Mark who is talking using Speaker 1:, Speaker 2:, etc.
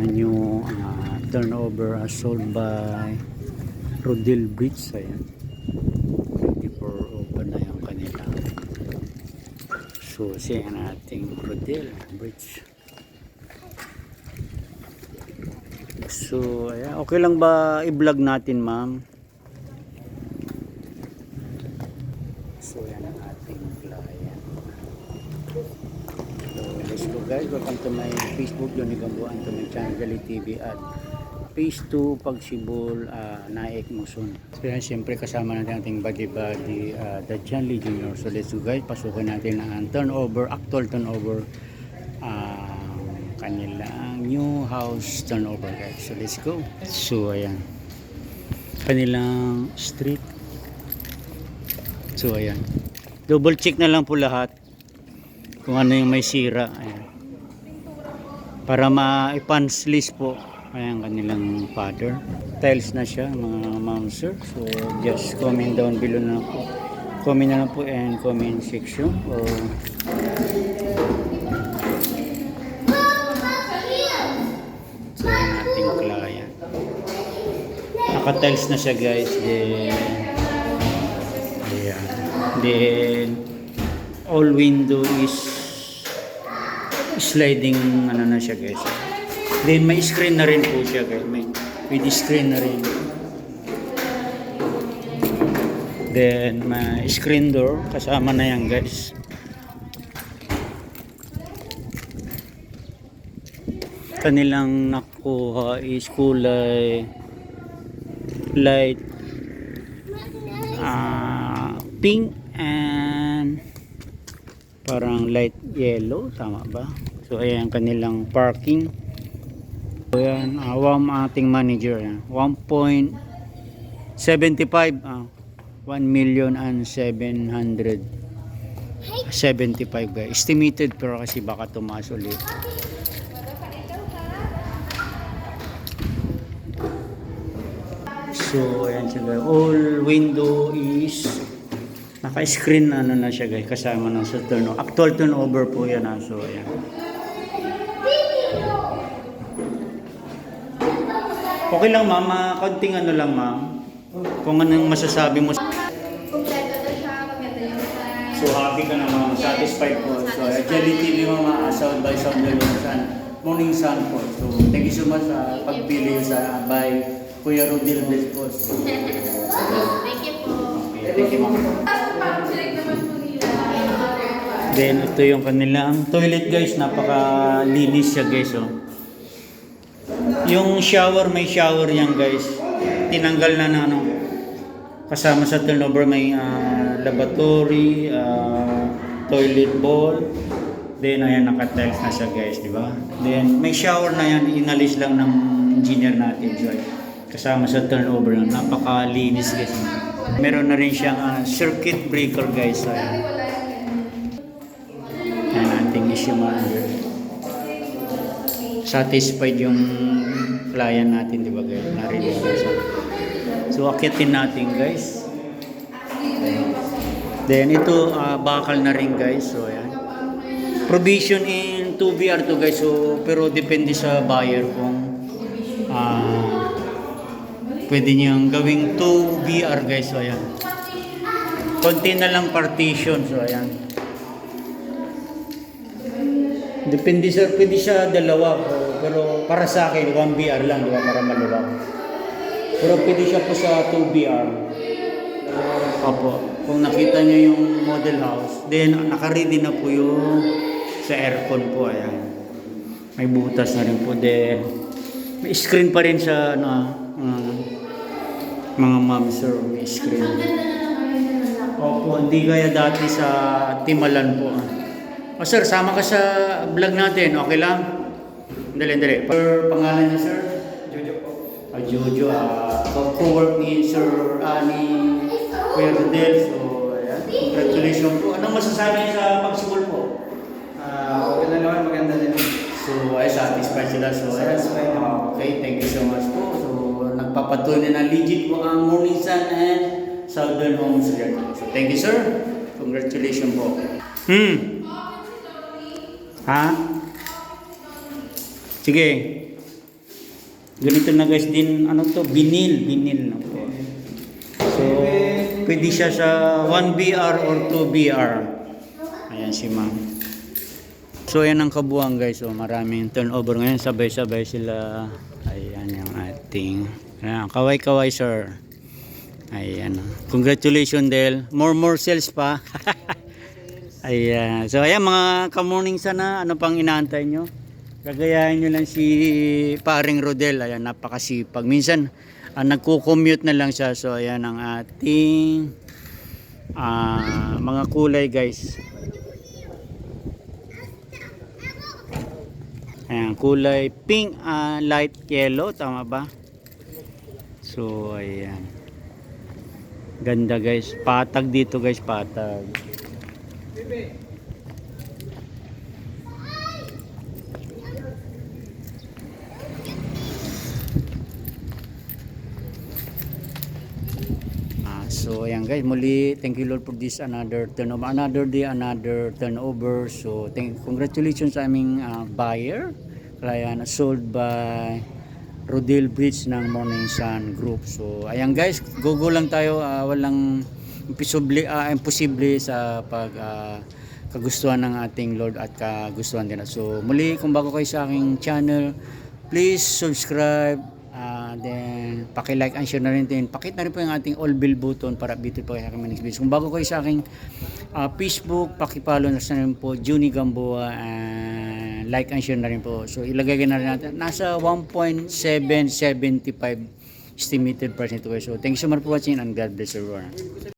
Speaker 1: new turnover sold by Rodel Bridge. Ayan, ready for open na yung kanila susi ang ating Rodel Bridge. So ayan, okay lang ba i-vlog natin, ma'am? So yan ang ating client. So let's go guys, welcome to my Facebook, Johnny Gambuan, to my channel Gali TV at Phase 2 Pagsibol Naik Muson. So yan, siyempre kasama natin ating buddy the John Lee Jr. So let's go guys, pasukin natin ang turnover, actual turnover kanilang new house turnover guys. So let's go. So ayan, kanilang street. So ayan, double check na lang po lahat kung ano yung may sira. Ayan, para ma-punch list po. Ayan, kanilang father. Tiles na siya mga ma'am sir. So just comment down below na po. Comment na lang po and comment section. So yung ating client. Naka-tiles na siya guys. Then all window is sliding ano na siya guys. Then may screen na rin po siya guys. May with screen na rin. Then may screen door kasama na yan guys. Kanilang nakuha is kulay light pink and parang light yellow, tama ba? So ayan kanilang parking. So ayan, ating manager 1.75 1,775,000 guys. Estimated pero kasi baka tumaas ulit. So ayan siya guys, all window is naka-screen na ano na siya guys, kasama ng sa turnover. Actual turnover po yan so ayan. Okay lang ma'am, kaunting ano lang ma'am, kung anong masasabi mo.
Speaker 2: Kompleto na siya, kompleto yung size.
Speaker 1: So happy ka na ma'am, satisfied po. So Jelly TV mama, South by South Morning Sun po. So thank you so much sa pagpili sa by Kuya Rodel Bridge po.
Speaker 2: Thank you po.
Speaker 1: Okay, thank you ma'am. Then ito yung kanilang toilet guys, napakalinis siya guys Yung shower, may shower yan guys. Tinanggal na ano, kasama sa turnover may lavatory, toilet bowl. Then ayan, naka-tiles na siya guys, di ba? Then may shower na yan, inalis lang ng engineer natin. So, kasama sa turnover, napakalinis guys. Meron na rin siyang circuit breaker guys. So, ayan. Ayan ating issue manager. Satisfied yung client natin, di ba guys? Narinig guys. So akitin natin guys. Then ito bakal na rin guys. So ayan. Provision in 2BR to guys. So pero depende sa buyer kung pwede niyang gawing 2BR guys. So ayan. Konti na lang partition. So ayan. Depende sa, pwede siya dalawa pero para sa akin 1BR lang, di ba, para maluwag. Pero pwede siya po sa 2BR. Opo, kung nakita niyo yung model house, then naka-ready na po yung sa aircon po, ayan. May butas na rin po, then may screen pa rin sa mga ma'am sir, may screen. Opo, hindi kaya dati sa Timalan po. Sir, sama ka sa vlog natin, okay lang? Dali. Pangalan niya, sir?
Speaker 3: Jojo po.
Speaker 1: Jojo, co-work ni Sir Ani Kuya Rodel. So, ayan. Congratulations po. Anong masasabi sa pagsibol po?
Speaker 3: Okay na naman, maganda din.
Speaker 1: So, ay satisfied sila. So,
Speaker 3: Satisfied naman.
Speaker 1: okay, thank you so much po. So, nagpapatuloy na legit po ang Morning Sun and Southern Homes Realty. So, thank you, sir. Congratulations po. Ha? Sige. Ganito na guys din, ano to, binil na po. So, pwede siya sa 1BR or 2BR. Ayan si ma'am. So, ayan ang kabuuan guys. So, maraming turnover ngayon. Sabay-sabay sila. Ayan yung ating. Ayan, kaway-kaway sir. Ayan. Congratulations Del. More sales pa. Ayan. So, ayan mga ka-morning sana. Ano pang inaantay nyo? Gagayahin nyo lang si paring Rodel. Ayan, napakasipag. Minsan, nagko-commute na lang siya. So, ayan ang ating mga kulay guys. Ayan, kulay pink, light yellow. Tama ba? So, ayan. Ganda guys. Patag dito guys, patag. So ayan guys, muli thank you Lord for this another turnover, another day, another turnover. So congratulations sa aming buyer, client sold by Rodel Bridge ng Morning Sun Group. So ayan guys, go lang tayo, walang imposible sa pag kagustuhan ng ating Lord at kagustuhan din. So muli, kung bago kayo sa aking channel, please subscribe. Then paki-like and share na rin din. Pakit na rin po yung ating all bell button para updated po kayo sa aking next videos. Kung bago kayo sa aking Facebook, paki-follow na rin po Juni Gamboa, and like and share na rin po. So ilagay na rin natin. Nasa 1.775 estimated percent. So thank you so much for watching and God bless everyone.